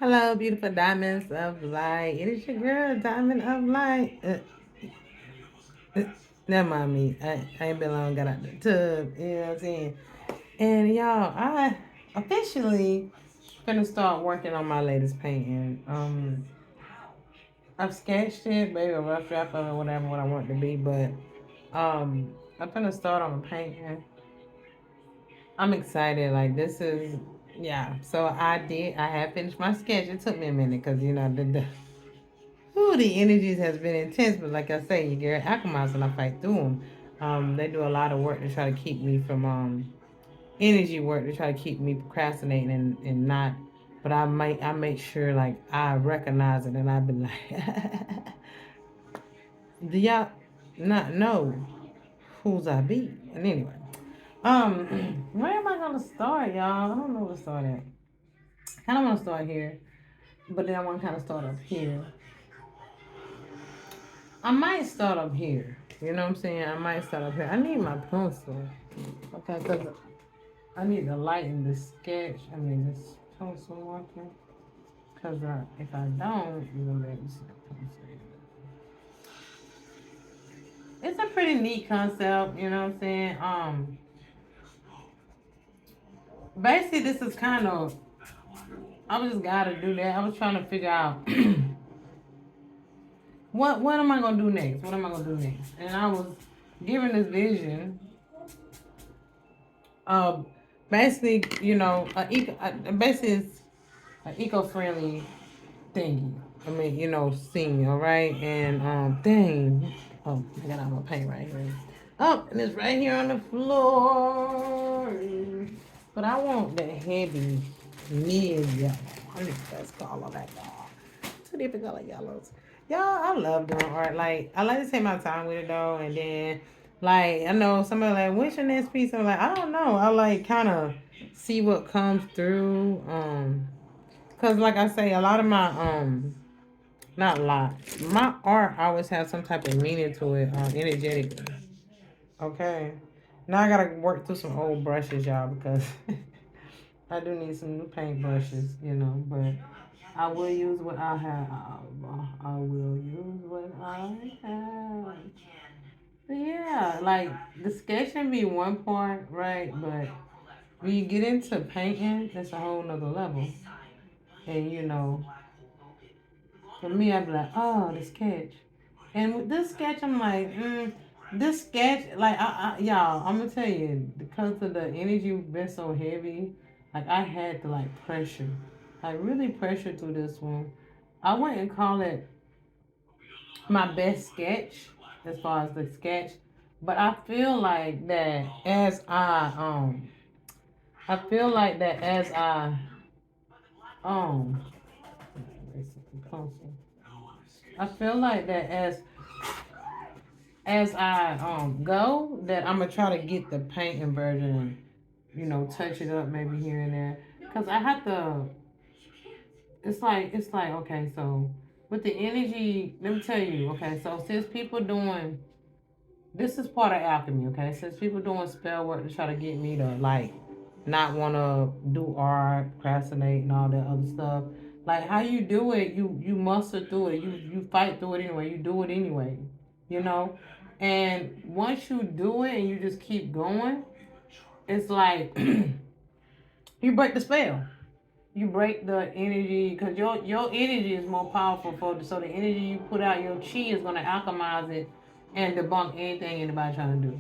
Hello, beautiful diamonds of light. It is your girl, Diamond of Light. Uh, Never mind me. I ain't been long, got out the tub. You know what I'm saying? And y'all, I officially gonna start working on my latest painting. I've sketched it, maybe a rough draft of it, whatever, what I want it to be, but I'm gonna start on the painting. I'm excited. Like this is, yeah. So I have finished my sketch. It took me a minute because the Ooh, the energies has been intense, but like I say, you get alchemized and I fight through them. They do a lot of work to try to keep me from energy work to try to keep me procrastinating and not. But I make sure like I recognize it and I be like, do y'all not know who's I be? And anyway, where am I gonna start, y'all? I don't know where to start at. Kind of want to start here, but then I want to kind of start up here. I might start up here. You know what I'm saying? I might start up here. I need my pencil. Okay, because I need to lighten the sketch. I mean, this pencil marker. Because if I don't, you're going to be able to see the pencil. It's a pretty neat concept. You know what I'm saying? Basically, this is kind of, I was just got to do that. I was trying to figure out what am I going to do next? What am I going to do next? And I was given this vision. Um, basically, basically it's an eco-friendly thingy. I mean, scene, all right? And dang, oh, I got all my paint right here. Oh, and it's right here on the floor. But I want the heavy mid yellow. I think that's color that y'all. Two different color yellows. Y'all, I love doing art. Like, I like to take my time with it though, and then like I know somebody like, what's your next piece? I'm like, I don't know. I like kind of see what comes through. Cause like I say, a lot of my not a lot. My art always has some type of meaning to it, energetically. Okay. Now I gotta work through some old brushes, y'all, because I do need some new paint brushes, but I will use what I have. I will use what I have. But yeah, like the sketching be one part, right? But when you get into painting, that's a whole nother level. And for me, I'd be like, oh, the sketch. And with this sketch, I'm like, this sketch, like, y'all, I'm gonna tell you, because of the energy been so heavy, like, I had to, like, pressure. I really pressured through this one. I wouldn't call it my best sketch as far as the sketch, but I feel like that as um, I feel like that as I go, that I'm gonna try to get the painting version and touch it up maybe here and there, cause I have to. It's like okay, so with the energy, let me tell you, okay, so since people doing this is part of alchemy, okay, since people doing spell work to try to get me to like not want to do art, procrastinate, and all that other stuff. Like how you do it, you muster through it, you fight through it anyway, you do it anyway, you know. And once you do it and you just keep going, it's like you break the spell. You break the energy because your energy is more powerful so the energy you put out, your chi is gonna alchemize it and debunk anything anybody trying to do.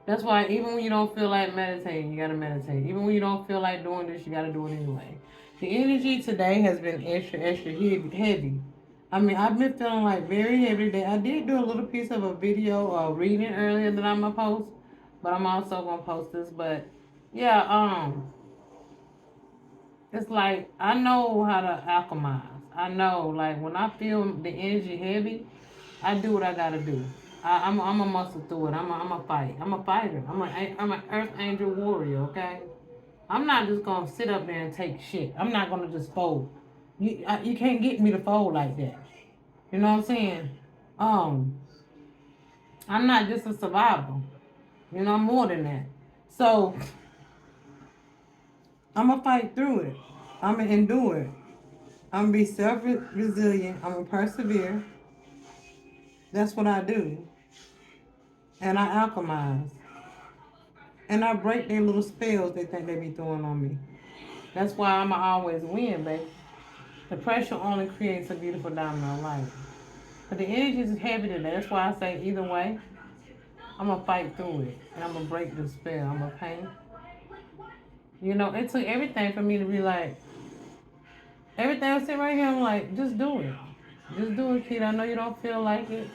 That's why even when you don't feel like meditating, you gotta meditate. Even when you don't feel like doing this, you gotta do it anyway. The energy today has been extra heavy. I mean, I've been feeling like very heavy today. I did do a little piece of a video reading earlier that I'm gonna post, but I'm also gonna post this. But yeah, it's like I know how to alchemize. I know, like when I feel the energy heavy, I do what I gotta do. I'm a muscle through it. I'm a fight. I'm a fighter. I'm an earth angel warrior. Okay. I'm not just gonna sit up there and take shit. I'm not gonna just fold. You can't get me to fold like that. You know what I'm saying? Um, I'm not just a survivor. I'm more than that. So I'm gonna fight through it. I'm gonna endure it. I'm gonna be self resilient. I'm gonna persevere. That's what I do. And I alchemize. And I break their little spells they think they be throwing on me. That's why I'ma always win, baby. The pressure only creates a beautiful diamond of light. But the energy is heavy today. That's why I say either way, I'm gonna fight through it. And I'm gonna break the spell. I'm gonna paint. You know, it took everything for me to be like, everything I sit right here, I'm like, just do it. Just do it, kid. I know you don't feel like it.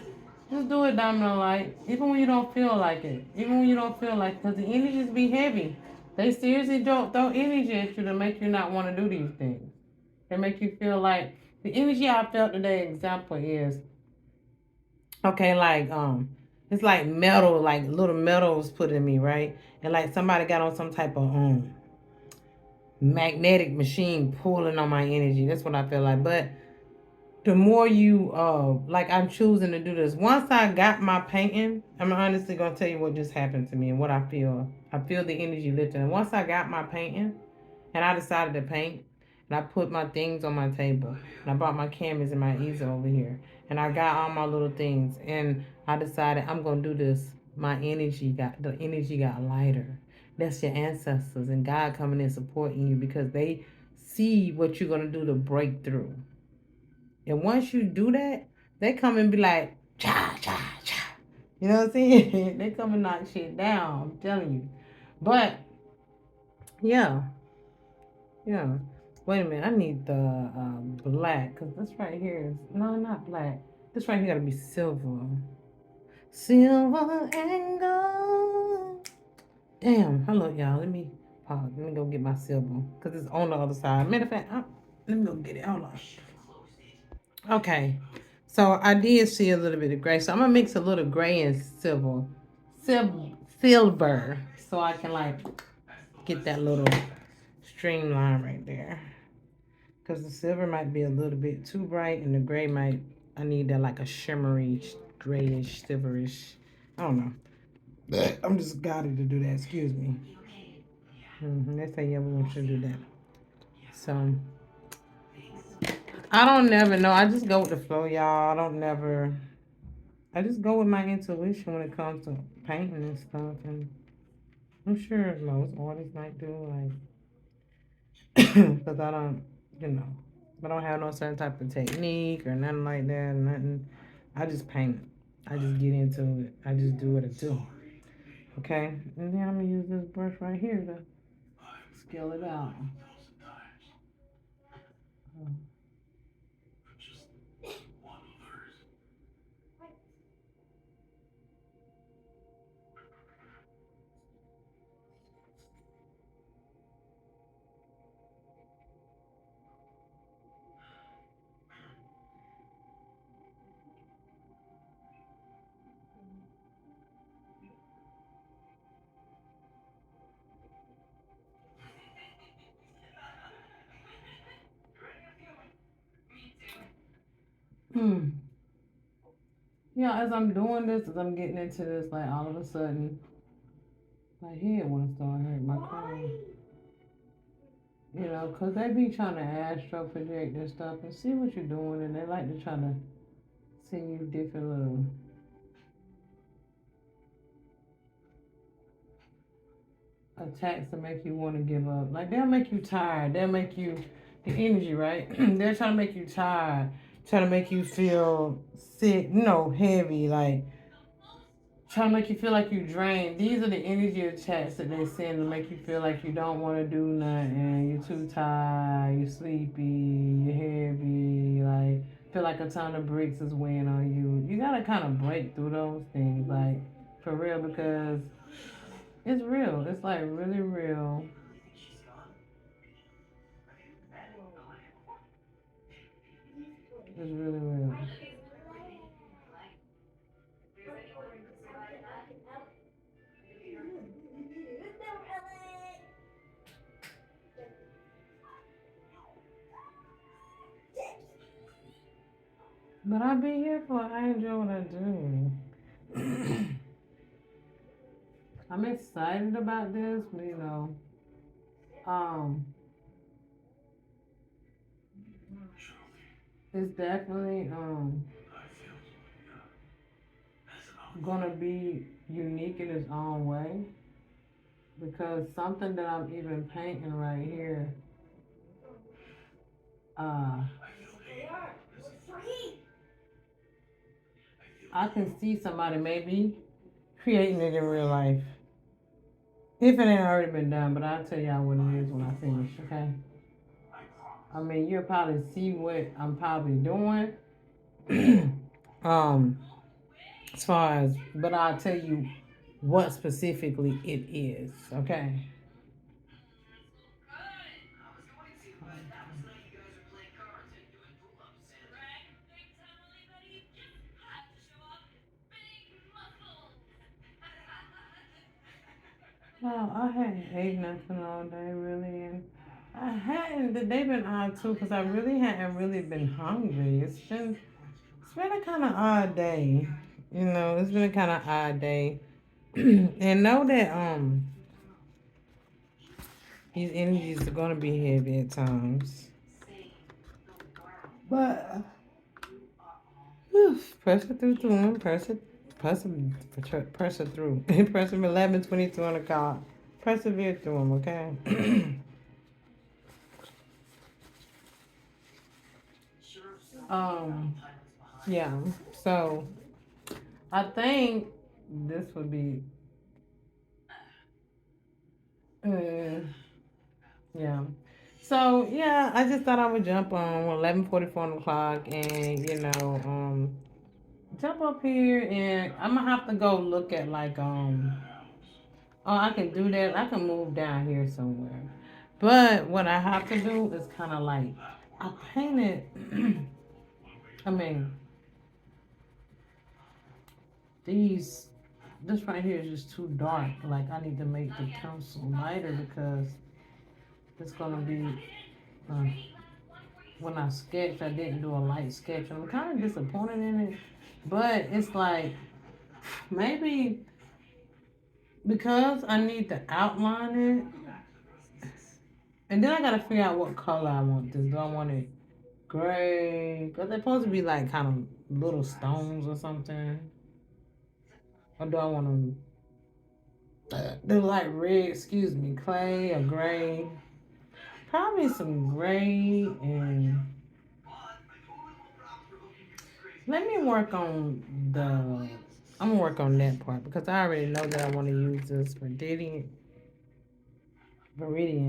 Just do it, Domino Light. Even when you don't feel like it. Even when you don't feel like it. Because the energies be heavy. They seriously don't throw energy at you to make you not want to do these things. They make you feel like the energy I felt today, example is, okay, like, it's like metal, like little metal was put in me, right? And like somebody got on some type of magnetic machine pulling on my energy. That's what I feel like. But the more you like, I'm choosing to do this. Once I got my painting, I'm honestly gonna tell you what just happened to me and what I feel. I feel the energy lifting. And once I got my painting and I decided to paint, and I put my things on my table, and I brought my canvas and my easel over here, and I got all my little things, and I decided I'm gonna do this. The energy got lighter. That's your ancestors and God coming in supporting you because they see what you're gonna do to break through. And once you do that, they come and be like, cha, cha, cha. You know what I'm saying? They come and knock shit down. I'm telling you. But, yeah, yeah. Wait a minute. I need the black. Because this right here is, no, not black. This right here got to be silver. Silver and gold. Damn. Hello, y'all. Let me pause. Let me go get my silver. Because it's on the other side. Matter of fact, let me go get it. Hold on. Okay, so I did see a little bit of gray, so I'm gonna mix a little gray and silver, so I can like get that little streamline right there. Cause the silver might be a little bit too bright, and the gray might. I need that like a shimmery, grayish, silverish. I don't know. But I'm just guided to do that. Excuse me. They say you ever want you to do that. So I don't never know. I just go with the flow, y'all. I don't never. I just go with my intuition when it comes to painting and stuff, and I'm sure most artists might do like, because I don't, you know, I don't have no certain type of technique or nothing like that, nothing. I just paint. I just get into it. I just do what I do. Okay, and then I'm gonna use this brush right here to scale it out. Hmm. Yeah, as I'm doing this, as I'm getting into this, like all of a sudden, my head want to start hurting, my crown. You know, because they be trying to astro project and stuff and see what you're doing, and they like to try to send you different little attacks to make you want to give up. Like, they'll make you tired. They'll make you, the energy, right? They're trying to make you tired, trying to make you feel sick, heavy, like, trying to make you feel like you drained. These are the energy attacks that they send to make you feel like you don't want to do nothing. You're too tired. You're sleepy. You're heavy. Like, feel like a ton of bricks is weighing on you. You gotta kind of break through those things, like, for real, because it's real. It's like really real. It's really real. But I be here for it. I enjoy what I do. I'm excited about this, but um, it's definitely gonna be unique in its own way because something that I'm even painting right here, uh, I can see somebody maybe creating it in real life. If it ain't already been done, but I'll tell y'all what it is when I finish, okay? I mean, you'll probably see what I'm probably doing. um, as far as, but I'll tell you what specifically it is, okay? Well, I hadn't ate nothing all day really, and I hadn't. The day been odd too, cause I really hadn't really been hungry. It's been a kind of odd day, you know. It's been a kind of odd day, and know that these energies are gonna be heavy at times, but press it through them, press it through, press them 11:22 on the clock, persevere through them, okay. um, yeah. So I think this would be, uh, yeah. So yeah, I just thought I would jump on 11:44 on the clock, and jump up here, and I'm gonna have to go look at like oh, I can do that. I can move down here somewhere, but what I have to do is kind of like I painted. I mean, these this right here is just too dark. Like I need to make the pencil lighter because it's gonna be. Uh, when I sketched, I didn't do a light sketch. I'm kind of disappointed in it, but it's like maybe because I need to outline it, and then I gotta figure out what color I want this. Do I want it gray? Cause they're supposed to be like kind of little stones or something, or do I want them? They're like red. Excuse me, clay or gray. Probably some gray and let me work on the. I'm gonna work on that part because I already know that I want to use this Viridian.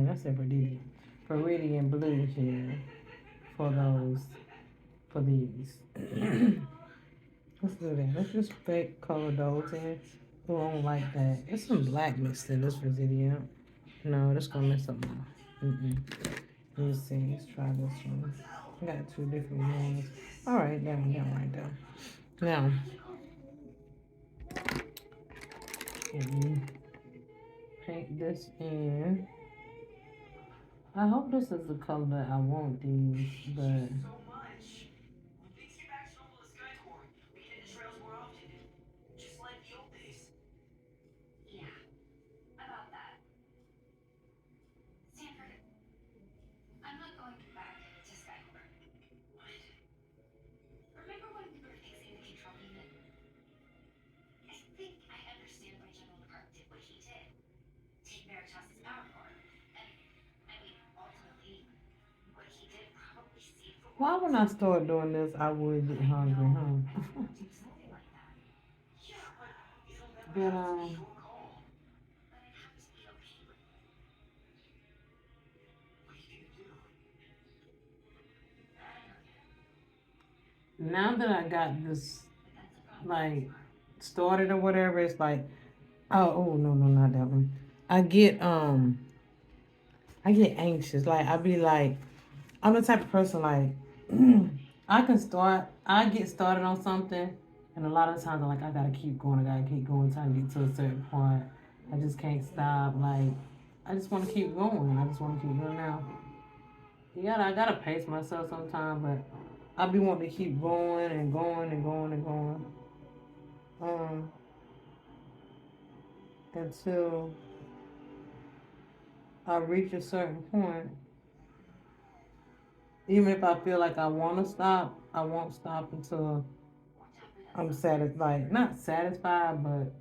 I said Viridian blue here for those for these. Let's do that. Let's just fake color those in. Oh, I don't like that. There's some black mixed in this Viridian. No, that's gonna mess up my. Let's see. Let's try this one. I got two different ones. All right, that one, right there. Now, paint this in. I hope this is the color that I want these, but why when I start doing this, I would get hungry, huh? But now that I got this like started or whatever, it's like, oh no, not that one. I get I get anxious. Like I be like, I'm the type of person like I get started on something, and a lot of times I'm like, I gotta keep going, I gotta keep going, trying to get to a certain point. I just can't stop. Like, I just want to keep going. I just want to keep going now. I gotta pace myself sometimes, but I be wanting to keep going and going and going and going. Um, until I reach a certain point Even if I feel like I want to stop, I won't stop until I'm satisfied. Not satisfied, but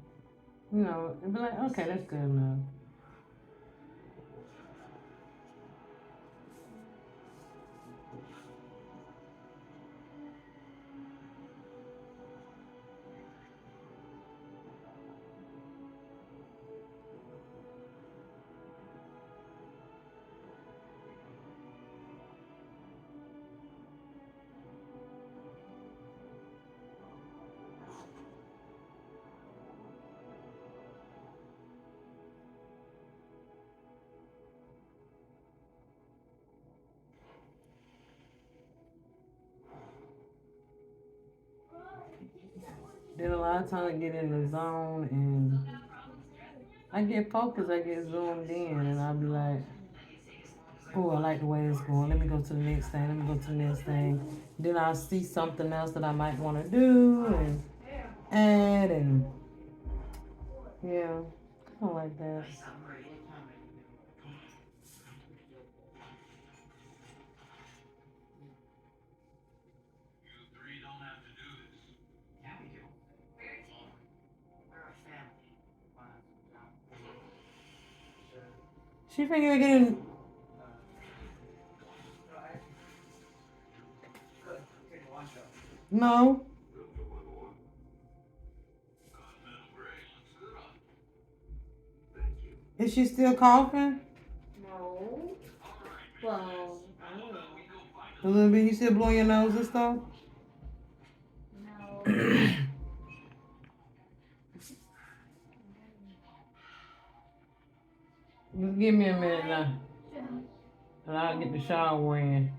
it'd be like, okay, that's good enough. Then a lot of times I get in the zone and I get focused, I get zoomed in, and I'll be like, oh, I like the way it's going. Let me go to the next thing. Let me go to the next thing. Then I'll see something else that I might want to do and add, and yeah, kind of like that. She figured getting no. Is she still coughing? No. Well, I don't know. A little bit. You still blowing your nose and stuff? No. Just give me a minute now, and I'll get the shower in.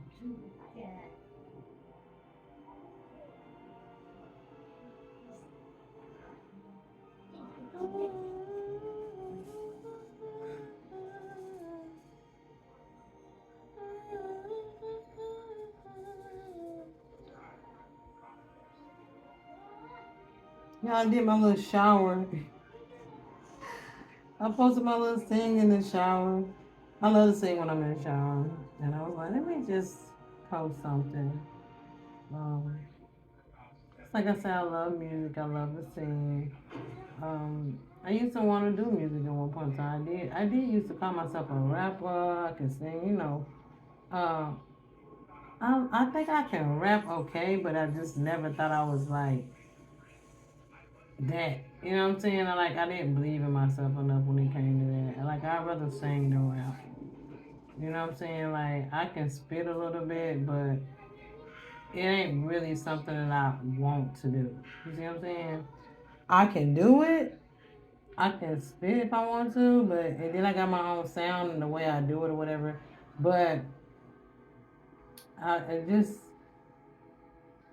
Yeah, I did my little shower. I posted my little thing in the shower. I love to sing when I'm in the shower. And I was like, let me just post something. Um, like I said, I love music. I love to sing. I used to want to do music at one point in time. I did used to call myself a rapper. I could sing, Uh, I think I can rap okay, but I just never thought I was like that. You know what I'm saying? I didn't believe in myself enough when it came to that. Like I'd rather sing than rap. You know what I'm saying? Like I can spit a little bit, but it ain't really something that I want to do. You see what I'm saying? I can do it. I can spit if I want to, but and then I got my own sound and the way I do it or whatever. But it just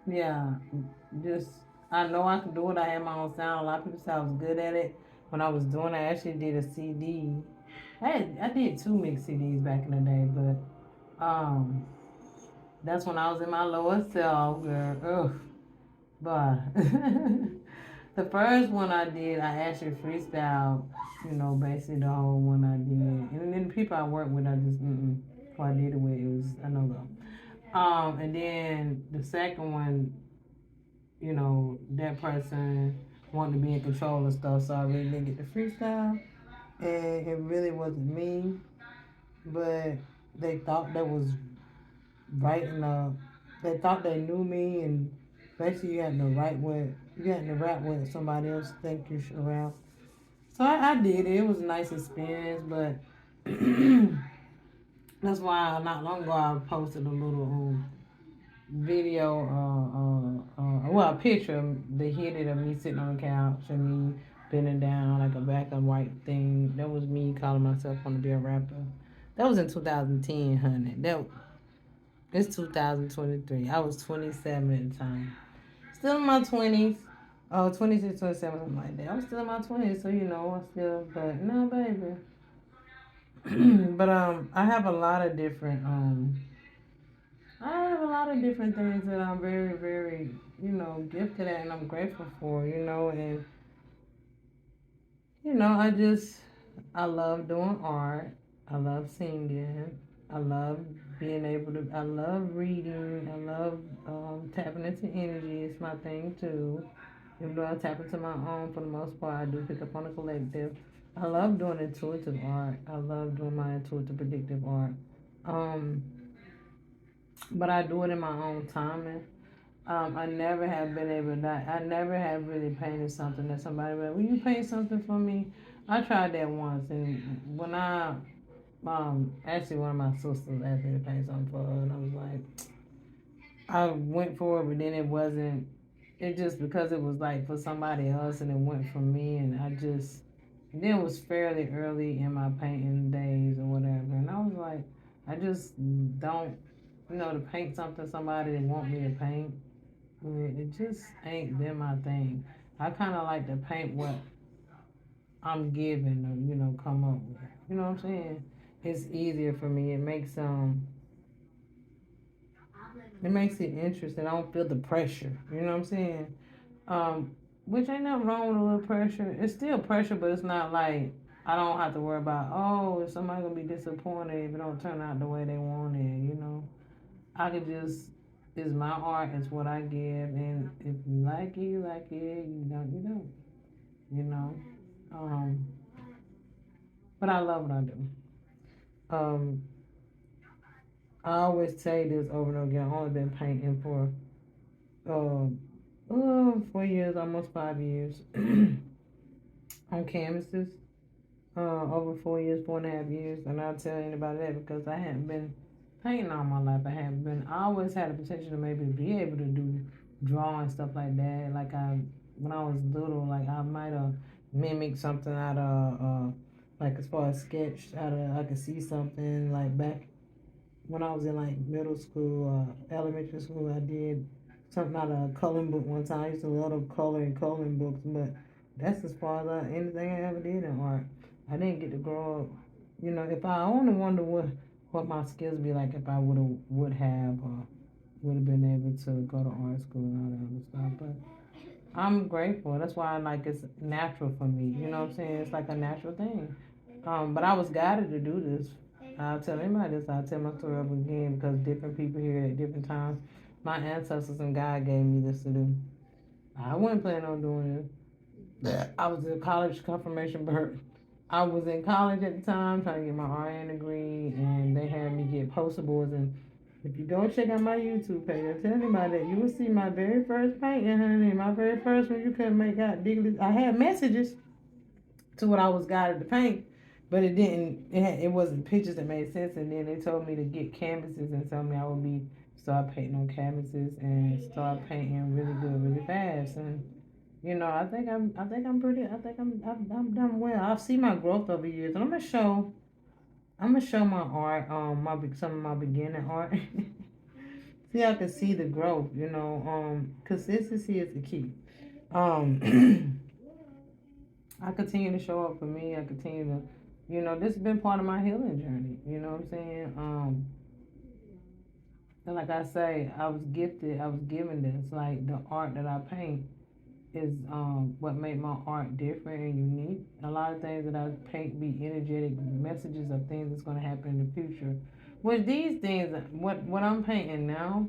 yeah, just I know I can do it. I have my own sound. A lot of people said I was good at it when I was doing it. I actually did a CD. I did two mix CDs back in the day, but that's when I was in my lowest self, girl. Ugh. But the first one I did, I actually freestyled, basically the whole one I did. And then the people I worked with, I just, who I did it with, it was, I know them. And then the second one, that person wanted to be in control of stuff, so I really didn't get the freestyle. And it really wasn't me, but they thought that was right enough. They thought they knew me, and basically you had to rap with somebody else think you should rap. So I did it. It was a nice experience, but that's why not long ago I posted a little video, well, a picture of the hit it of me sitting on the couch and me bending down like a black and white thing. That was me calling myself want to be a rapper. That was in 2010, honey. It's 2023. I was 27 at the time. Still in my 20s. Oh, 26, 27, something like that. I'm still in my 20s, so I still, but no, baby. But I have a lot of different I have a lot of different things that I'm very, very, gifted at and I'm grateful for, and I just I love doing art. I love singing. I love being able to. I love reading. I love tapping into energy. It's my thing too. Even though I tap into my own for the most part, I do pick up on the collective. I love doing intuitive art. I love doing my intuitive predictive art. Um, but I do it in my own timing. I never have been able to. I never have really painted something that somebody went, "Will you paint something for me?" I tried that once, and when I actually one of my sisters asked me to paint something for her, and I was like, I went for it, but then it wasn't. It just because it was like for somebody else, and it went for me, and I just. Then it was fairly early in my painting days or whatever, and I was like, I just don't, to paint something somebody that want me to paint. It just ain't been my thing. I kind of like to paint what I'm given, or come up with. You know what I'm saying? It's easier for me. It makes it interesting. I don't feel the pressure. You know what I'm saying? Um, which ain't nothing wrong with a little pressure. It's still pressure, but it's not like I don't have to worry about, oh, is somebody gonna be disappointed if it don't turn out the way they want it. I could just, it's my art, it's what I give, and if you like it, you like it. You don't. You know. Um, but I love what I do. Um, I always say this over and over again. I've only been painting for 4 years, almost 5 years, on canvases. Over 4 years, 4.5 years, and I'll tell anybody that because I hadn't been painting all my life. I haven't been. I always had the potential to maybe be able to do drawing stuff like that. When I was little, like I might have mimicked something out of, like as far as sketch out of. I could see something like back when I was in like middle school, elementary school. I did something out of a coloring book one time. I used to love to color in coloring books, but that's as far as anything I ever did in art. I didn't get to grow up. If I only wonder what my skills be like if I would have would have been able to go to art school and all that other stuff. But I'm grateful. That's why it's natural for me. You know what I'm saying? It's like a natural thing. But I was guided to do this. I'll tell anybody this. I'll tell my story over again because different people hear it at different times. My ancestors and God gave me this to do. I wasn't planning on doing it. I was in college confirmation birth. I was in college at the time trying to get my RN degree, and they had me get poster boards. And if you go check out my YouTube page, I tell anybody that you will see my very first painting, honey. My very first one, you couldn't make out diggly. I had messages to what I was guided to paint, but it didn't. It wasn't pictures that made sense. And then they told me to get canvases and told me I would be start painting on canvases and start painting really good, really fast. And I think I'm done well. I'll see my growth over years, and I'm gonna show my art, some of my beginning art. See, I can see the growth. Consistency is the key. Um, I continue to show up for me. I continue to, this has been part of my healing journey. You know what I'm saying? And like I say, I was gifted. I was given this, like the art that I paint is what made my art different and unique. A lot of things that I paint be energetic messages of things that's going to happen in the future. Which these things, what I'm painting now,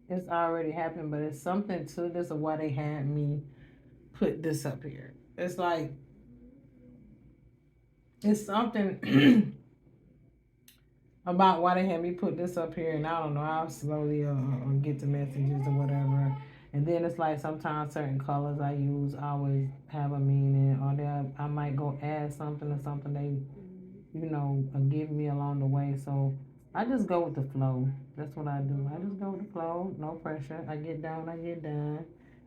it's already happened, but it's something to this of why they had me put this up here. It's like it's something about why they had me put this up here, and I don't know. I'll slowly get the messages or whatever. And then it's like sometimes certain colors I use always have a meaning, or I might go add something or something they give me along the way. So I just go with the flow. That's what I do. I just go with the flow, no pressure. I get done when I get done.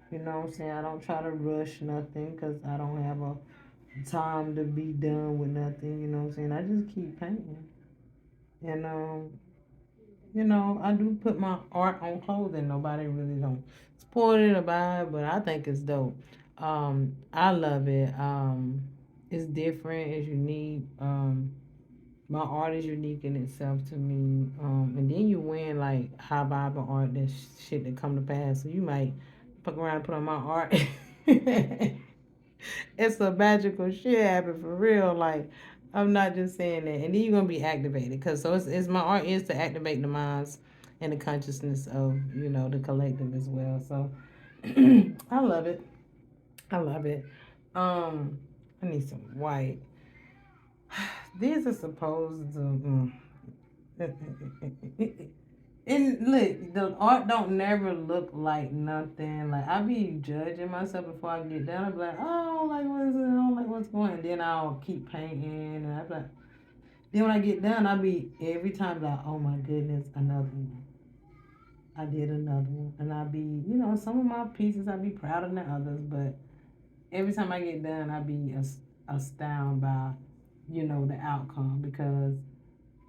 You know what I'm saying? I don't try to rush nothing because I don't have a time to be done with nothing. You know what I'm saying? I just keep painting. And I do put my art on clothing. Nobody really don't support it or buy it, but I think it's dope. I love it. It's different. It's unique. My art is unique in itself to me. And then you win like high vibe art. That shit that come to pass. So you might fuck around and put on my art. It's a magical shit happen for real. Like I'm not just saying that. And then you're gonna be activated because it's my art is to activate the minds and the consciousness of the collective as well. So I love it. I love it. Um, I need some white. These are supposed to. And look, the art don't never look like nothing. Like I be judging myself before I get done. I be like, oh, I don't like what is it? I don't like what's going. And then I'll keep painting, and I be like, then when I get done, I be every time like, oh my goodness, another one. I did another one, and I be, some of my pieces I be prouder than others, but every time I get done, I be astounded by, the outcome because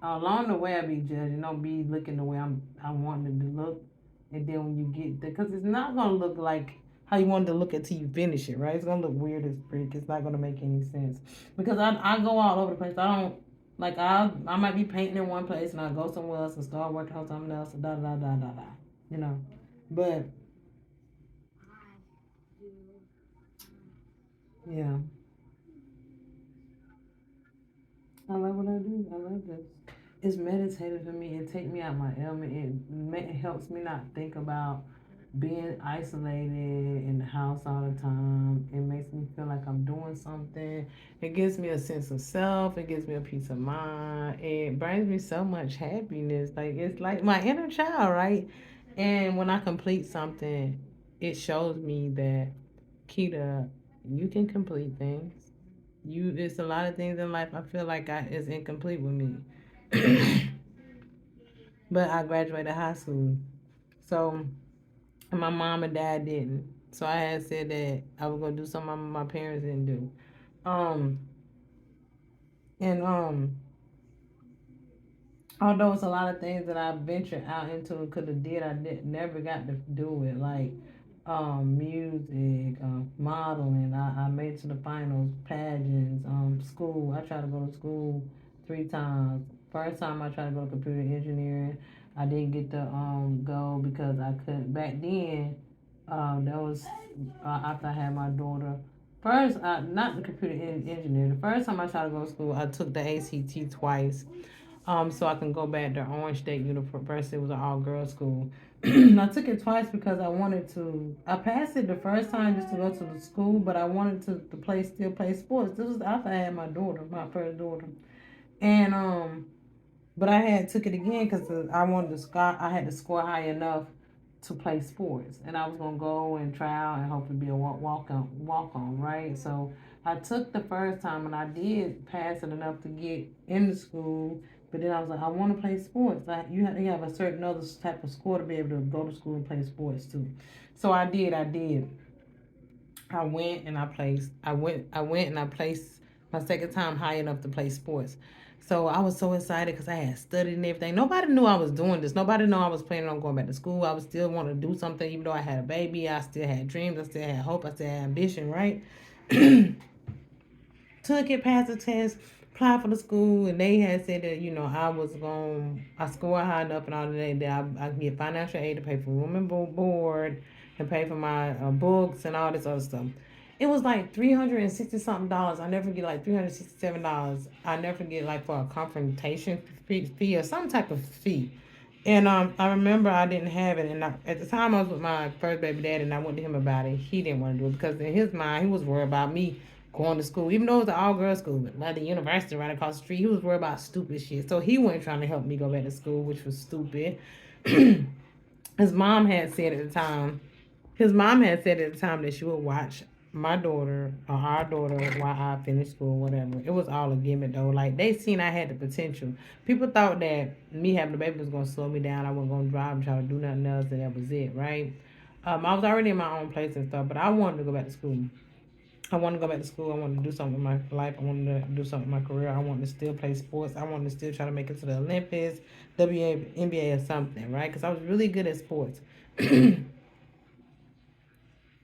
along the way I be judging, don't be looking the way I want it to look, and then when you get there, because it's not gonna look like how you wanted to look until you finish it, right? It's gonna look weird as freak. It's not gonna make any sense because I go all over the place. I don't like I might be painting in one place and I go somewhere else and start working on something else. Da da da da da. You know, but yeah, I love what I do. I love this. It's meditative for me. It take me out my element. It helps me not think about being isolated in the house all the time. It makes me feel like I'm doing something. It gives me a sense of self. It gives me a peace of mind. It brings me so much happiness. Like it's like my inner child, right? And when I complete something, it shows me that Kita, you can complete things. It's a lot of things in life I feel like is incomplete with me. But I graduated high school. So my mom and dad didn't. So I had said that I was gonna do something my parents didn't do. Um and although it's a lot of things that I ventured out into and could have did, never got to do it. Like music, modeling. I made it to the finals, pageants, school. I tried to go to school 3 times. First time I tried to go to computer engineering, I didn't get to go because I couldn't. Back then, that was after I had my daughter. First, not the computer engineer. The first time I tried to go to school, I took the ACT twice so I can go back to Orange State University. It was an all girls school. I took it twice because I wanted to. I passed it the first time just to go to the school, but I wanted to still play sports. This was after I had my daughter, my first daughter, and but I had took it again because I wanted to score. I had to score high enough to play sports, and I was gonna go and try out and hopefully be a walk on, right? So I took the first time and I did pass it enough to get into school. But then I was like, I want to play sports. Like you have to have a certain other type of score to be able to go to school and play sports too. So I did. I did. I went and I placed. I went and I placed my second time high enough to play sports. So I was so excited because I had studied and everything. Nobody knew I was doing this. Nobody knew I was planning on going back to school. I was still wanting to do something, even though I had a baby. I still had dreams. I still had hope. I still had ambition. Right. Took it, passed the test, applied for the school, and they had said that I scored high enough and all that I can get financial aid to pay for room and board, and pay for my books and all this other stuff. It was like $360 something. I never forget, like $367. I never forget, like for a confrontation fee or some type of fee. And I remember I didn't have it, and at the time I was with my first baby daddy, and I went to him about it. He didn't want to do it because in his mind he was worried about me going to school, even though it was an all girls school, but like the university right across the street. He was worried about stupid shit, so he wasn't trying to help me go back to school, which was stupid. His mom had said at the time his mom had said at the time that she would watch my daughter or our daughter while I finished school, whatever. It was all a gimmick though. Like they seen I had the potential. People thought that me having a baby was gonna slow me down. I wasn't gonna drive and try to do nothing else, and that was it, right? I was already in my own place and stuff, but I wanted to go back to school. I wanted to go back to school. I wanted to do something with my life. I wanted to do something with my career. I wanted to still play sports. I wanted to still try to make it to the Olympics, NBA, or something, right? Because I was really good at sports. I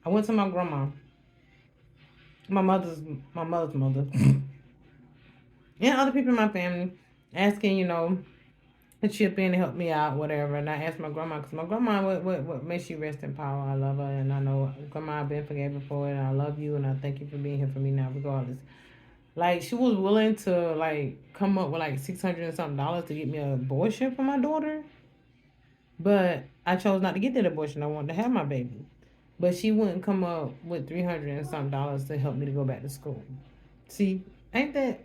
went to my grandma, my mother's my mother's mother, and other people in my family, asking to chip in and help me out, whatever. And I asked my grandma because my grandma, what may she rest in power. I love her, and I know grandma I've been forgiven for it. And I love you, and I thank you for being here for me now, regardless. Like she was willing to like come up with like $600 and something dollars to get me an abortion for my daughter, but I chose not to get that abortion. I wanted to have my baby, but she wouldn't come up with $300 and something dollars to help me to go back to school. See, ain't that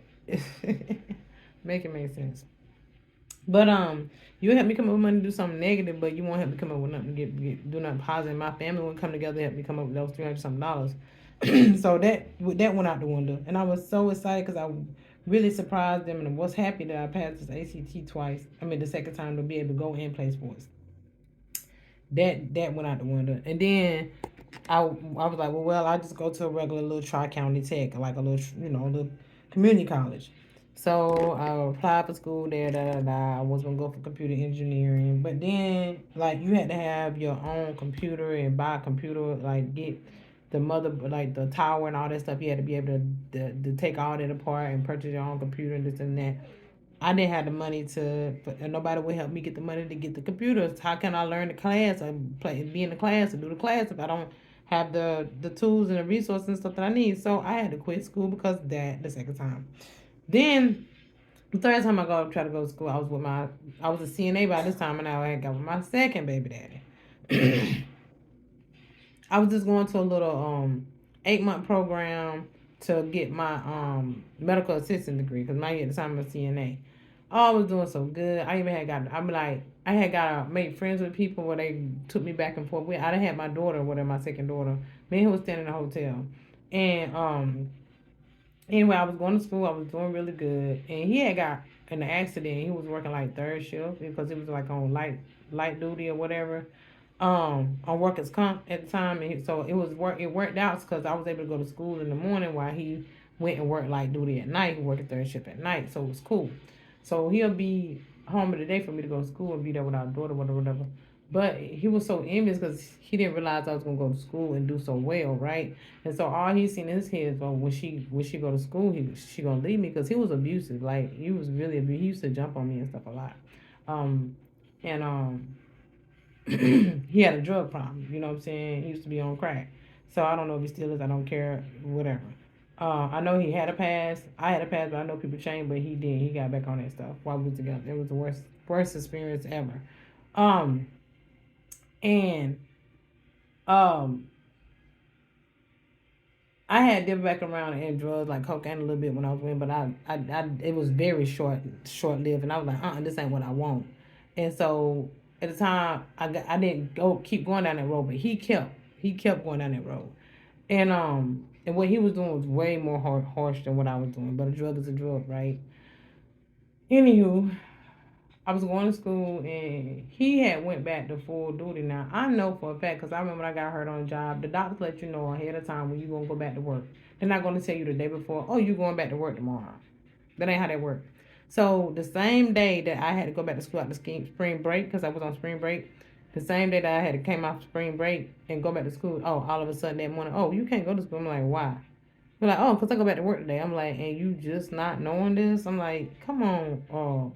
make it make sense? But you help me come up with money to do something negative, but you won't help me come up with nothing to do nothing positive. My family would come together to help me come up with those $300 something dollars. So that went out the window, and I was so excited because I really surprised them and was happy that I passed this ACT twice. I mean, the second time to be able to go and play sports. That went out the window, and then I was like, I just go to a regular little tri county tech, like a little a little community college. So I applied for school there. Da da da. I was gonna go for computer engineering, but then like you had to have your own computer and buy a computer, like get the mother like the tower and all that stuff. You had to be able to take all that apart and purchase your own computer and this and that. I didn't have the money and nobody would help me get the money to get the computers. How can I learn the class or be in the class or do the class if I don't have the tools and the resources and stuff that I need? So I had to quit school because of that the second time. Then the third time try to go to school, I was a CNA by this time, and I had got with my second baby daddy. I was just going to a little 8-month program to get my medical assistant degree because my at the time was CNA. Oh, I was doing so good. I even had got I'm like I had got made friends with people where they took me back and forth. I done had my daughter, whatever, my second daughter. Me and him was staying in a hotel, and anyway, I was going to school. I was doing really good, and he had got in an accident. He was working like third shift because he was like on light duty or whatever. On workers comp at the time, and so it worked out because I was able to go to school in the morning while he went and worked light duty at night. He worked a third shift at night, so it was cool. So he'll be home of the day for me to go to school and be there with our daughter, whatever. But he was so envious because he didn't realize I was gonna go to school and do so well, right? And so all he's seen in his head is, oh, when she go to school, she gonna leave me because he was abusive. Like he was really abusive. He used to jump on me and stuff a lot. And he had a drug problem. You know what I'm saying? He used to be on crack. So I don't know if he still is. I don't care. Whatever. I know he had a past. I had a past, but I know people change. But he did. He got back on that stuff while we was together. It was the worst experience ever. Um and um I had dipped back around and drugs like cocaine a little bit when I was in, but it was very short lived, and I was like, this ain't what I want. And so at the time, I didn't go keep going down that road, but he kept going down that road, and what he was doing was way more harsh than what I was doing. But a drug is a drug, right? Anywho, I was going to school and he had went back to full duty. Now I know for a fact because I remember when I got hurt on the job. The doctors let you know ahead of time when you gonna go back to work. They're not gonna tell you the day before. Oh, you going back to work tomorrow. That ain't how that works. So the same day that I had to go back to school after spring break because I was on spring break, the same day that I had to came off spring break and go back to school. Oh, all of a sudden that morning, oh, you can't go to school. I'm like, why? They're like, oh, because I go back to work today. I'm like, and you just not knowing this? I'm like, come on,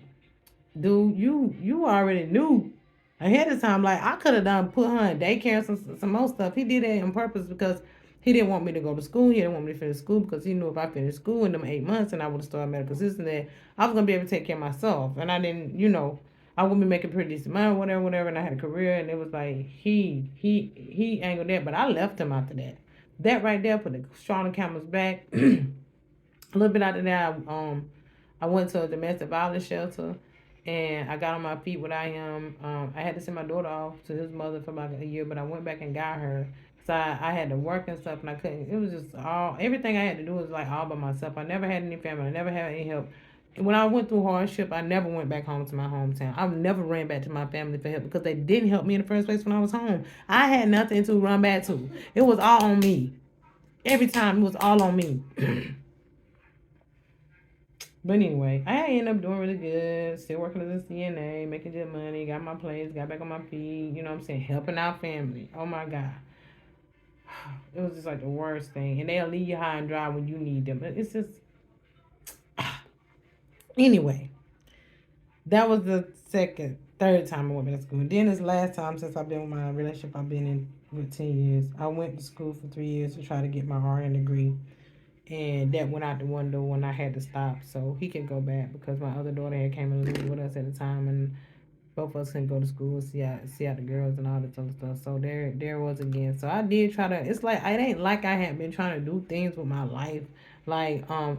dude, you already knew ahead of time. Like I could have done put her in daycare and some more stuff. He did that on purpose because he didn't want me to go to school. He didn't want me to finish school because he knew if I finished school in them 8 months and I would have started medical assistant, that I was gonna be able to take care of myself. And I didn't, I wouldn't be making pretty decent money, whatever. And I had a career, and it was like he angled that, but I left him after that. That right there put the straw on the camel's back. A little bit after that, I went to a domestic violence shelter, and I got on my feet without him. I had to send my daughter off to his mother for about a year, but I went back and got her. So I had to work and stuff, and I couldn't. It was just everything I had to do was like all by myself. I never had any family. I never had any help. When I went through hardship, I never went back home to my hometown. I never ran back to my family for help because they didn't help me in the first place when I was home. I had nothing to run back to. It was all on me. Every time it was all on me. But anyway, I ended up doing really good. Still working as a CNA, making good money, got my place, got back on my feet. You know what I'm saying? Helping out family. Oh my God. It was just like the worst thing. And they'll leave you high and dry when you need them. It's just. Anyway, that was the third time I went back to school. And then this last time since I've been with my relationship I've been in with 10 years. I went to school for 3 years to try to get my RN degree. and that went out the window when I had to stop. So he can go back because my other daughter had came and lived with us at the time, and both of us couldn't go to school, see out the girls and all this other stuff. So there was again. So I did try to. It's like it ain't like I had been trying to do things with my life, like I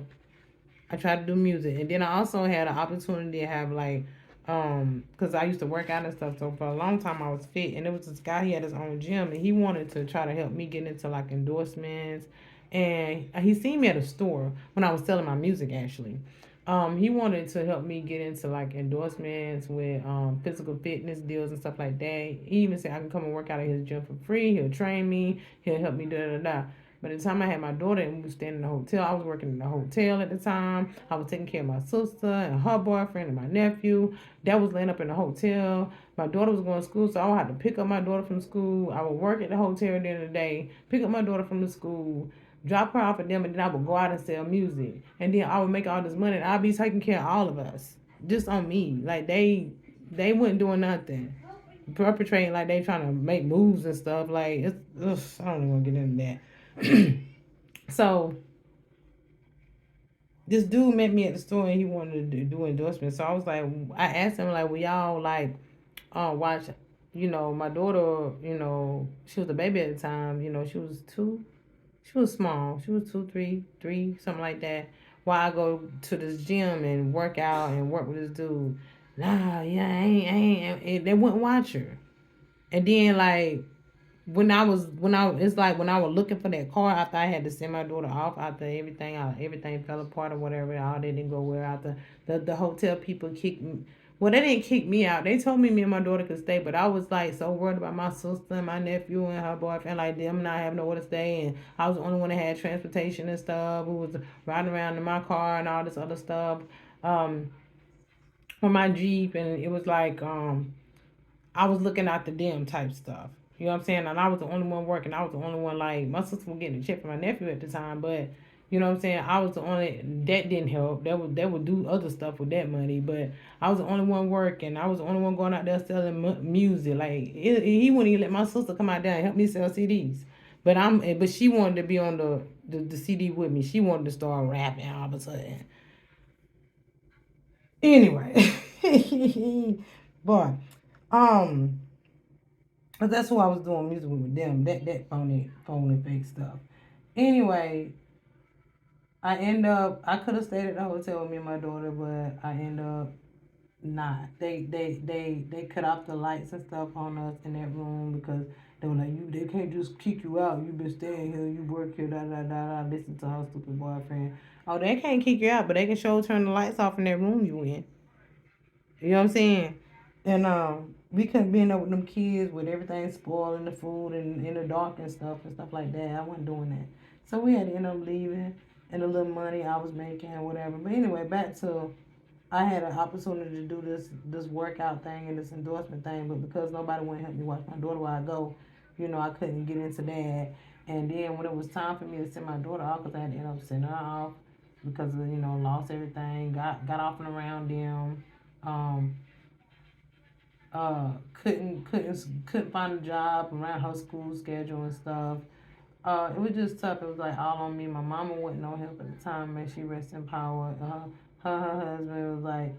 tried to do music, and then I also had an opportunity to have like, because I used to work out and stuff. So for a long time I was fit, and there was this guy. He had his own gym, and he wanted to try to help me get into like endorsements. And he seen me at a store when I was selling my music actually. He wanted to help me get into like endorsements with physical fitness deals and stuff like that. He even said I can come and work out at his gym for free. He'll train me. He'll help me da da da. By the time I had my daughter and we was staying in the hotel, I was working in the hotel at the time. I was taking care of my sister and her boyfriend and my nephew. That was laying up in the hotel. My daughter was going to school, so I would have to pick up my daughter from school. I would work at the hotel at the end of the day, pick up my daughter from the school, drop her off at them, and then I would go out and sell music. And then I would make all this money, and I'd be taking care of all of us, just on me. Like they wouldn't doing nothing, perpetrating like they trying to make moves and stuff. Like it's, ugh, I don't even want to get into that. So this dude met me at the store and he wanted to do endorsements. So I was like, I asked him like, will y'all like, watch, my daughter, she was a baby at the time. She was 2. She was small. She was 2, 3, something like that. While I go to this gym and work out and work with this dude. Nah, yeah, I ain't. And they wouldn't watch her. And then like it's like when I was looking for that car after I had to send my daughter off after everything fell apart or whatever, all that didn't go well after the hotel people kicked me. Well, they didn't kick me out. They told me and my daughter could stay, but I was like so worried about my sister and my nephew and her boyfriend, like them not having nowhere to stay, and I was the only one that had transportation and stuff. Who was riding around in my car and all this other stuff, um, on my Jeep, and it was like I was looking out the them type stuff. You know what I'm saying? And I was the only one working. I was the only one like my sister was getting a check from my nephew at the time, but you know what I'm saying? I was the only that didn't help. That would do other stuff with that money, but I was the only one working. I was the only one going out there selling music. Like he wouldn't even let my sister come out there and help me sell CDs. But she wanted to be on the CD with me. She wanted to start rapping all of a sudden. Anyway, boy, um, but that's who I was doing music with them. That phony fake stuff. Anyway, I could have stayed at the hotel with me and my daughter, but I end up not. They cut off the lights and stuff on us in that room because they were like, they can't just kick you out. You've been staying here, you work here, da da da da. Listen to her stupid boyfriend. Oh, they can't kick you out, but they can show turn the lights off in that room you in. You know what I'm saying? And we couldn't be in there with them kids with everything spoiling the food and in the dark and stuff like that. I wasn't doing that. So we had to end up leaving and the little money I was making and whatever. But anyway, back to I had an opportunity to do this workout thing and this endorsement thing, but because nobody wanted to help me watch my daughter while I go, I couldn't get into that. And then when it was time for me to send my daughter off, because I had to end up sending her off because of, lost everything, got off and around them. Um, couldn't find a job around her school schedule and stuff. It was just tough. It was like all on me. My mama wasn't no help at the time, and she rest in power. Her husband was like,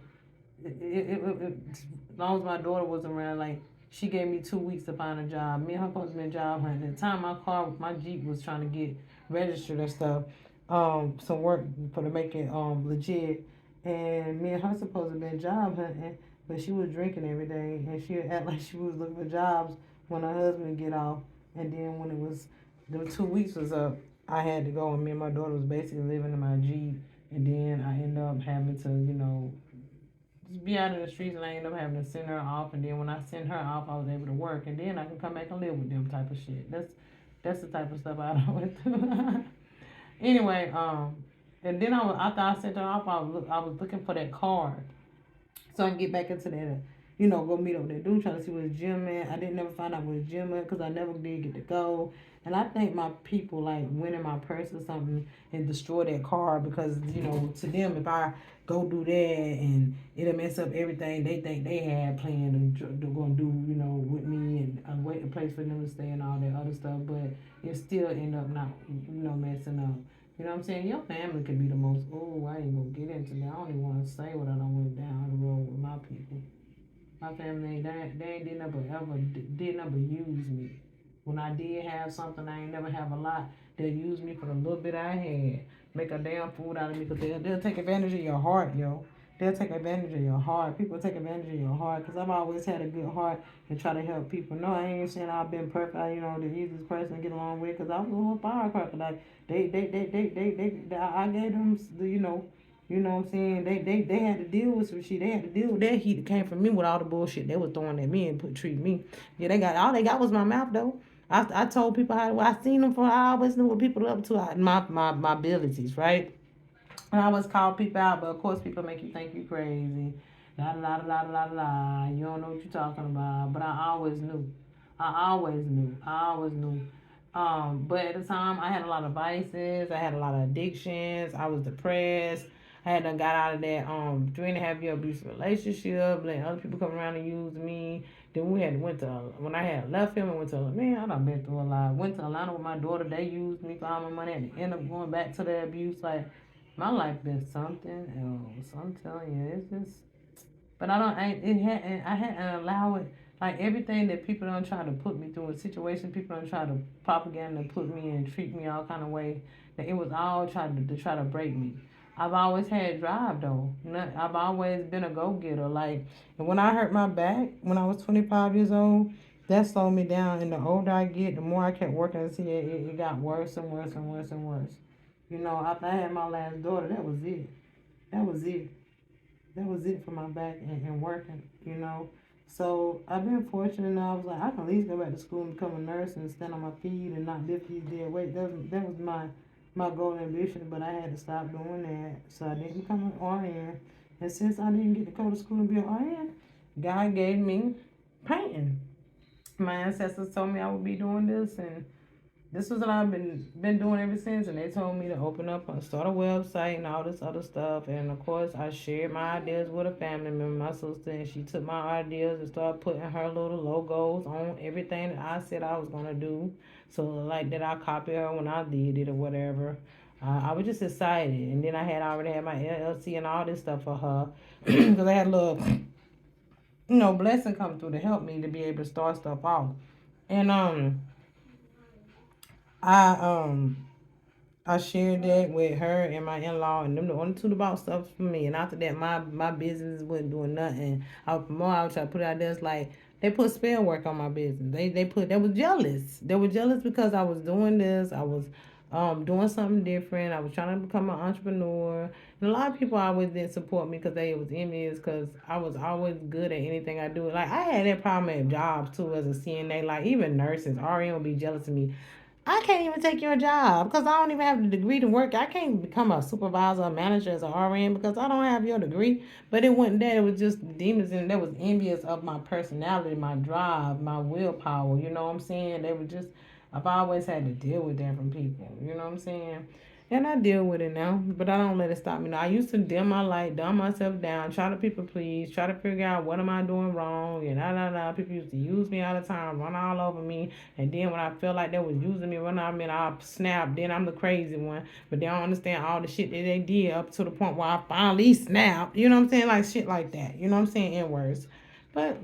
as long as my daughter was around, like she gave me 2 weeks to find a job. Me and her supposed to be job hunting. At the time, my Jeep was trying to get registered and stuff. Some work for to make it legit. And me and her supposed to be job hunting, but she was drinking every day, and she would act like she was looking for jobs when her husband would get off. And then when it was the 2 weeks was up, I had to go, and me and my daughter was basically living in my Jeep. And then I ended up having to, just be out in the streets, and I ended up having to send her off. And then when I sent her off, I was able to work, and then I can come back and live with them type of shit. That's the type of stuff I done went through. Anyway, and then after I sent her off, I was looking for that card so I can get back into that, go meet up with that dude, trying to see what his gym at. I didn't never find out what his gym at because I never did get to go. And I think my people like went in my purse or something and destroyed that car because, to them, if I go do that and it'll mess up everything they think they had planned to go and do, with me and wait a place for them to stay and all that other stuff. But it still end up not, messing up. You know what I'm saying? Your family could be the most, oh, I ain't gonna get into that. I don't even want to say what I done went down the road with my people. My family, they ain't did never ever did never use me. When I did have something, I ain't never have a lot. They'll use me for the little bit I had. Make a damn fool out of me because they'll take advantage of your heart, yo. They'll take advantage of your heart. People take advantage of your heart because I've always had a good heart and try to help people. No, I ain't saying I've been perfect, the easiest person to get along with because I was a little firecracker. Like, I gave them, you know what I'm saying? They had to deal with some shit. They had to deal with that heat that came from me with all the bullshit they was throwing at me and treat me. Yeah, they got all they got was my mouth though. I told people how I seen them from. I always knew what people up to. My abilities, right? And I always call people out, but of course people make you think you crazy. La la la la la la. You don't know what you're talking about. But I always knew. I always knew. I always knew. But at the time, I had a lot of vices. I had a lot of addictions. I was depressed. I had done got out of that 3.5 year abusive relationship, letting other people come around and use me. Then we had went to when I had left him and went to man, I done been through a lot. Went to Atlanta with my daughter. They used me for all my money and ended up going back to the abuse. Like my life been something else. I'm telling you, it's just. But I don't. I hadn't allow it. Like everything that people don't try to put me through, a situation people don't try to propaganda put me in, treat me all kind of way. That it was all trying to try to break me. I've always had drive though. I've always been a go getter. Like, and when I hurt my back when I was 25 years old, that slowed me down. And the older I get, the more I kept working and see it got worse and worse and worse and worse. After I had my last daughter, that was it. That was it. That was it for my back and working. So I've been fortunate enough. I was like, I can at least go back to school and become a nurse and stand on my feet and not lift these dead weights. That was my goal and ambition, but I had to stop doing that. So I didn't become an RN. And since I didn't get to go to school and be an RN, God gave me painting. My ancestors told me I would be doing this, and this was what I've been doing ever since. And they told me to open up and start a website and all this other stuff. And of course, I shared my ideas with a family member, my sister, and she took my ideas and started putting her little logos on everything that I said I was gonna do. So like that, I copied her when I did it or whatever. I was just excited, and then I had already had my LLC and all this stuff for her because I had a little, blessing come through to help me to be able to start stuff off. And I I shared that with her and my in law, and them the only two about stuff for me. And after that, my business wasn't doing nothing. I was trying to put it out there. It's like they put spell work on my business. They was jealous. They were jealous because I was doing this. I was doing something different. I was trying to become an entrepreneur. And a lot of people always didn't support me because they was envious because I was always good at anything I do. Like I had that problem at jobs too as a CNA. Like even nurses, RN would be jealous of me. I can't even take your job because I don't even have the degree to work. I can't become a supervisor or manager as an RN because I don't have your degree. But it wasn't that. It was just demons and that was envious of my personality, my drive, my willpower. You know what I'm saying? They were just, I've always had to deal with that from people. You know what I'm saying? And I deal with it now, but I don't let it stop me. Now, I used to dim my light, dumb myself down, try to people please, try to figure out what am I doing wrong, and People used to use me all the time, run all over me, and then when I felt like they was using me, run out of me, I snap. Then I'm the crazy one, but they don't understand all the shit that they did up to the point where I finally snapped. You know what I'm saying? Like shit like that. You know what I'm saying? In words, but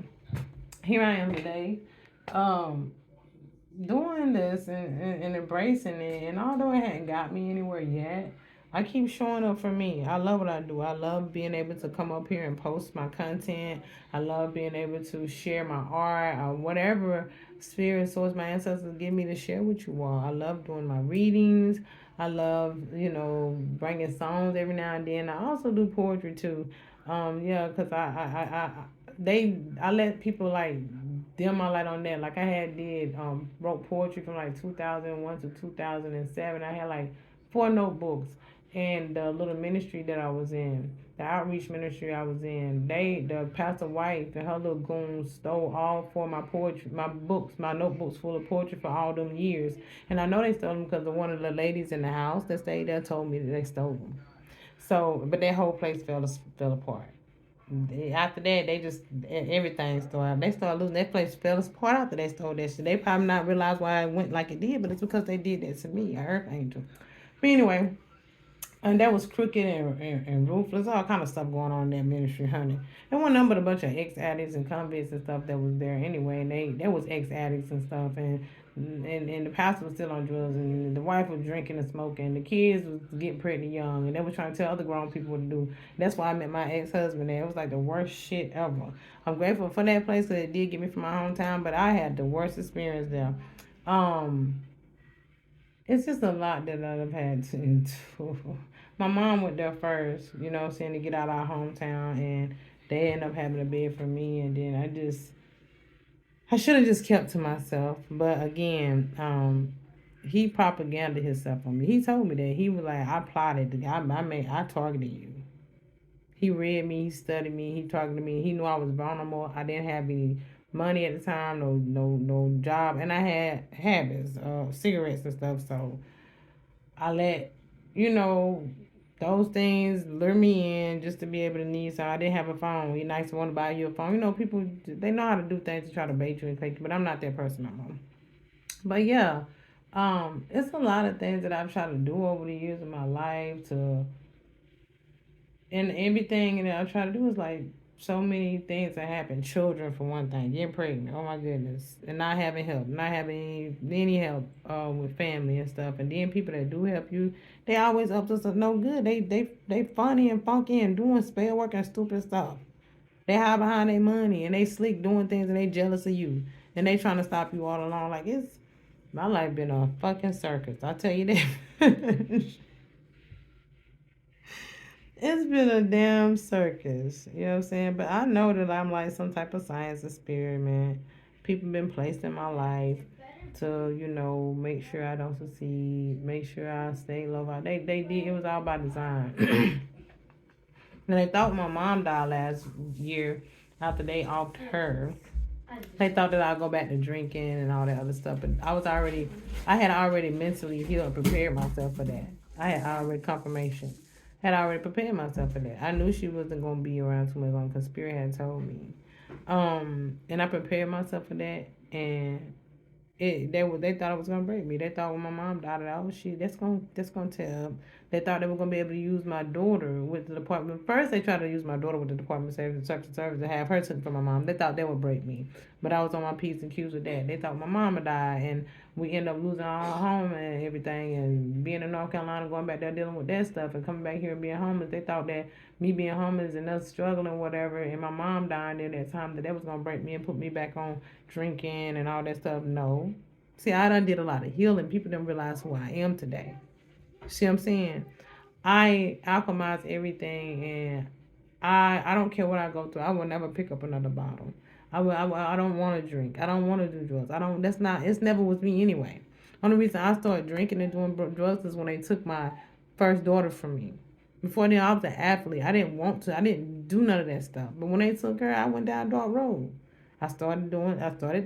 here I am today. Um, Doing this and embracing it, and although it hadn't got me anywhere yet, I keep showing up for me. I love what I do. I love being able to come up here and post my content. I love being able to share my art or whatever spirit source my ancestors give me to share with you all. I love doing my readings. I love, bringing songs every now and then. I also do poetry too. Yeah, because I let people like dim my light on that. Like I had did wrote poetry from like 2001 to 2007. I had like 4 notebooks, and the little ministry that I was in, the outreach ministry I was in, the pastor wife and her little goons stole all 4 of my books, my notebooks full of poetry for all them years. And I know they stole them because of one of the ladies in the house that stayed there told me that they stole them. So, but that whole place fell apart. After that, they just everything started. They started losing. That place fell apart after they stole that shit. They probably not realize why it went like it did, but it's because they did that to me, a earth angel. But anyway, and that was crooked and ruthless, all kind of stuff going on in that ministry, honey. There wasn't nothing but a bunch of ex addicts and convicts and stuff that was there anyway, and they was ex addicts and stuff, and the pastor was still on drugs, and the wife was drinking and smoking, the kids was getting pretty young, and they was trying to tell other grown people what to do. That's why I met my ex husband there. It was like the worst shit ever. I'm grateful for that place because it did get me from my hometown, but I had the worst experience there. Um, it's just a lot that I've had to endure. My mom went there first, you know what I'm saying, to get out of our hometown, and they ended up having a bed for me, and then I should have just kept to myself. But again, he propaganda himself on me. He told me that he was like, I plotted, I targeted you. He read me, he studied me, he targeted me. He knew I was vulnerable. I didn't have any money at the time, no job, and I had habits, cigarettes and stuff. So I let, you know, those things lure me in just to be able to need something. I didn't have a phone. You're nice to want to buy you a phone. You know, people, they know how to do things to try to bait you and take you, but I'm not that person no more. But yeah, it's a lot of things that I've tried to do over the years of my life to, and everything that I try to do is like so many things that happen. Children, for one thing, getting pregnant. Oh my goodness, and not having help, not having any help with family and stuff. And then people that do help you, they always up to some no good. They funny and funky and doing spell work and stupid stuff. They hide behind their money and they slick doing things and they jealous of you and they trying to stop you all along. Like it's my life been a fucking circus. I tell you that. It's been a damn circus. You know what I'm saying? But I know that I'm like some type of science experiment. People been placed in my life to, you know, make sure I don't succeed, make sure I stay low. They did, it was all by design. And they thought my mom died last year after they offed her. They thought that I'd go back to drinking and all that other stuff, but I had already mentally healed and prepared myself for that. I had already confirmation, had already prepared myself for that. I knew she wasn't gonna be around too much longer because Spirit had told me, and I prepared myself for that, and they thought it was gonna break me. They thought when my mom died that oh shit that's gonna tell. They thought they were gonna be able to use my daughter with the department. First they tried to use my daughter with the Department of Service to have her took from my mom. They thought they would break me, but I was on my P's and Q's with that. They thought my mama died and we end up losing our home and everything and being in North Carolina going back there dealing with that stuff and coming back here and being homeless. They thought that me being homeless and us struggling whatever and my mom dying in that time that was gonna break me and put me back on drinking and all that stuff. No. See, I done did a lot of healing. People didn't realize who I am today. See what I'm saying? I alchemize everything and I don't care what I go through. I will never pick up another bottle. I don't want to drink. I don't want to do drugs. I don't that's not it's never was me anyway. Only reason I started drinking and doing drugs is when they took my first daughter from me. Before then I was an athlete. I didn't want to. I didn't do none of that stuff. But when they took her, I went down a dark road. I started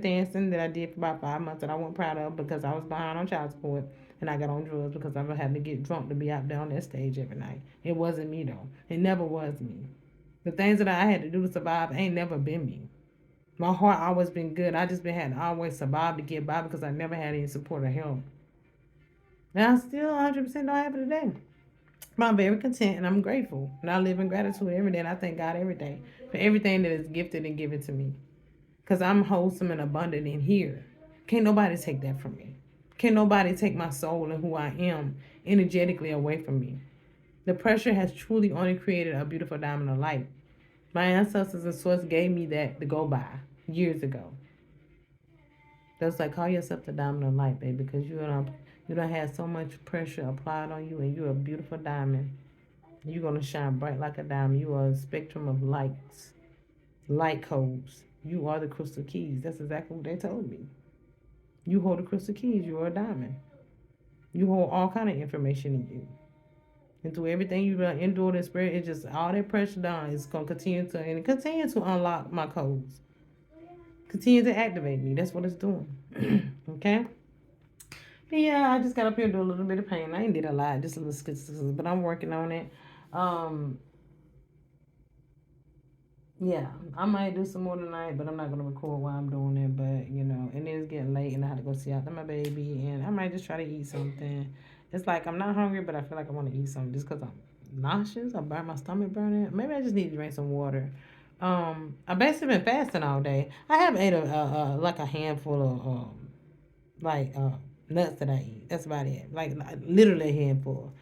dancing that I did for about 5 months that I wasn't proud of because I was behind on child support and I got on drugs because I was having to get drunk to be out there on that stage every night. It wasn't me though. It never was me. The things that I had to do to survive ain't never been me. My heart always been good. I just been had to always survive to get by because I never had any support or help. And I still 100% don't have it today. But I'm very content and I'm grateful. And I live in gratitude every day and I thank God every day for everything that is gifted and given to me. Because I'm wholesome and abundant in here. Can't nobody take that from me. Can't nobody take my soul and who I am energetically away from me. The pressure has truly only created a beautiful diamond of light. My ancestors and source gave me that to go by years ago. They was like, call yourself the diamond of light, baby, because you don't have so much pressure applied on you, and you're a beautiful diamond. You're gonna shine bright like a diamond. You are a spectrum of lights, light codes. You are the crystal keys. That's exactly what they told me. You hold the crystal keys. You are a diamond. You hold all kind of information in you. And through everything you've endured and spirit, it's just all that pressure down is gonna continue to unlock my codes. Continue to activate me. That's what it's doing. Okay? But yeah, I just got up here to do a little bit of pain. I ain't did a lot, just a little skits, but I'm working on it. Um, yeah, I might do some more tonight, but I'm not gonna record while I'm doing it. But and it's getting late, and I have to go see after my baby, and I might just try to eat something It's like I'm not hungry, but I feel like I want to eat something just because I'm nauseous. I burn my stomach burning. Maybe I just need to drink some water. I basically been fasting all day. I have ate like a handful of like nuts that I eat. That's about it. Like literally a handful.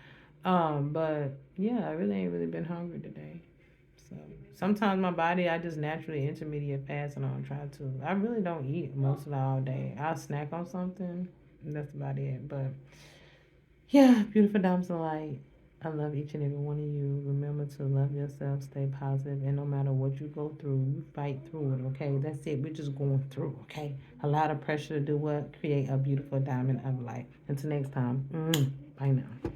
But yeah, I really ain't really been hungry today. So sometimes my body, I just naturally intermediate fast and I don't try to. I really don't eat most of it all day. I'll snack on something. And that's about it. But yeah, beautiful dames of light. I love each and every one of you. Remember to love yourself, stay positive, and no matter what you go through, you fight through it, okay? That's it. We're just going through, okay? A lot of pressure to do what? Create a beautiful diamond of light. Until next time, bye now.